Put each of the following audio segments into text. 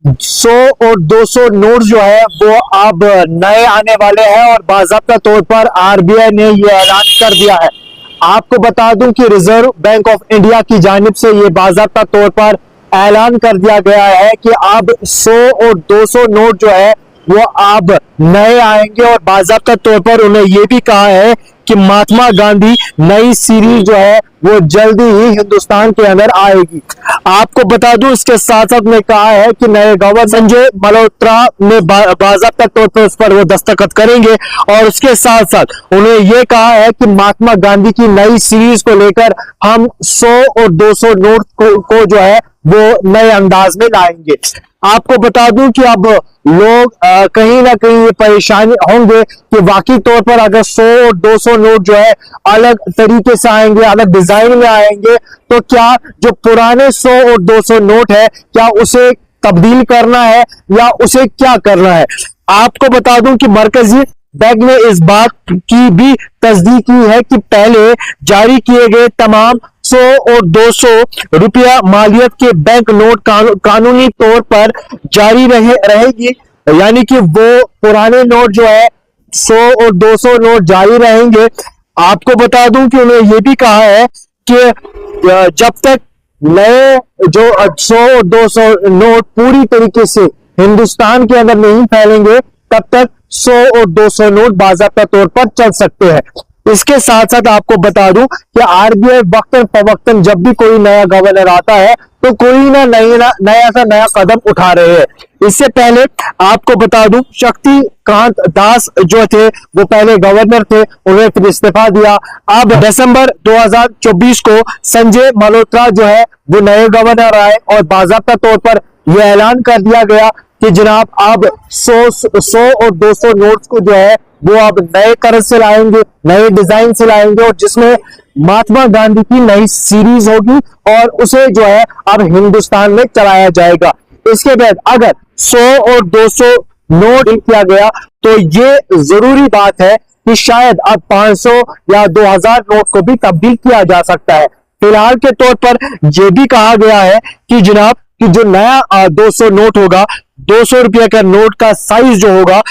100 और 200 नोट जो है वो अब नए आने वाले हैं और बाज़ाब्ता तौर पर आरबीआई ने ये ऐलान कर दिया है। आपको बता दूं कि रिजर्व बैंक ऑफ इंडिया की जानिब से ये बाज़ाब्ता तौर पर ऐलान कर दिया गया है कि अब 100 और 200 नोट जो है वो अब नए आएंगे और बाज़ाब्ता तौर पर उन्हें ये भी कहा है कि महात्मा गांधी नई सीरीज जो है वो जल्दी ही हिंदुस्तान के अंदर आएगी। आपको बता दूं इसके साथ साथ में कहा है कि नए गवर्नर संजय मल्होत्रा ने बाज़ाब्ता तौर पर उस पर वो दस्तखत करेंगे और उसके साथ साथ उन्हें ये कहा है कि महात्मा गांधी की नई सीरीज को लेकर हम 100 और 200 नोट को जो है वो नए अंदाज में लाएंगे। आपको बता दूं कि अब लोग कहीं ना कहीं ये परेशानी होंगे कि वाकई तौर पर अगर 100 और 200 नोट जो है अलग तरीके से आएंगे, अलग डिजाइन में आएंगे, तो क्या जो पुराने 100 और 200 नोट है क्या उसे तब्दील करना है या उसे क्या करना है। आपको बता दूं कि मरकजी बैंक ने इस बात की भी तस्दीक की है कि पहले जारी किए गए तमाम 100 और 200 रुपया मालियत के बैंक नोट कानूनी तौर पर जारी रहेगी, यानी कि वो पुराने नोट जो है 100 और 200 नोट जारी रहेंगे। आपको बता दूं कि उन्होंने ये भी कहा है कि जब तक नए जो 100 और 200 नोट पूरी तरीके से हिंदुस्तान के अंदर नहीं फैलेंगे तब तक 100 और 200 नोट बाज़ाब्ता तौर पर चल सकते हैं। इसके साथ साथ आपको बता दूं कि आरबीआई वक्तन फवक्तन जब भी कोई नया गवर्नर आता है तो कोई ना नया कदम उठा रहे हैं। इससे पहले आपको बता दूं शक्तिकांत दास जो थे वो पहले गवर्नर थे, उन्होंने फिर इस्तीफा दिया। अब दिसंबर 2024 को संजय मल्होत्रा जो है वो नए गवर्नर आए और बाज़ाब्ता तौर पर यह ऐलान कर दिया गया कि जनाब अब 100 और 200 नोट्स को जो है वो अब नए तरह से लाएंगे, नए डिजाइन से लाएंगे और जिसमें महात्मा गांधी की नई सीरीज होगी और उसे जो है अब हिंदुस्तान में चलाया जाएगा। इसके बाद अगर 100 और 200 नोट किया गया तो ये जरूरी बात है कि शायद अब 500 या 2000 नोट को भी तब्दील किया जा सकता है। फिलहाल के तौर पर यह भी कहा गया है कि जनाब कि जो नया 200 नोट होगा, 200 रुपये का नोट का साइज जो होगा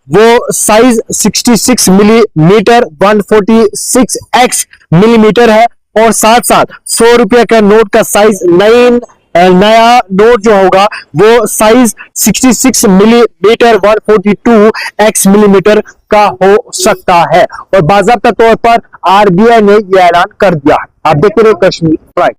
वो साइज 66 मिलीमीटर 146x मिलीमीटर है और साथ साथ 100 रुपये का नोट का साइज नया नोट जो होगा वो साइज 66 मिलीमीटर 142x मिलीमीटर का हो सकता है और बाज़ाब्ता तौर पर आरबीआई ने यह ऐलान कर दिया। आप देख रहे हो कश्मीर प्राइम।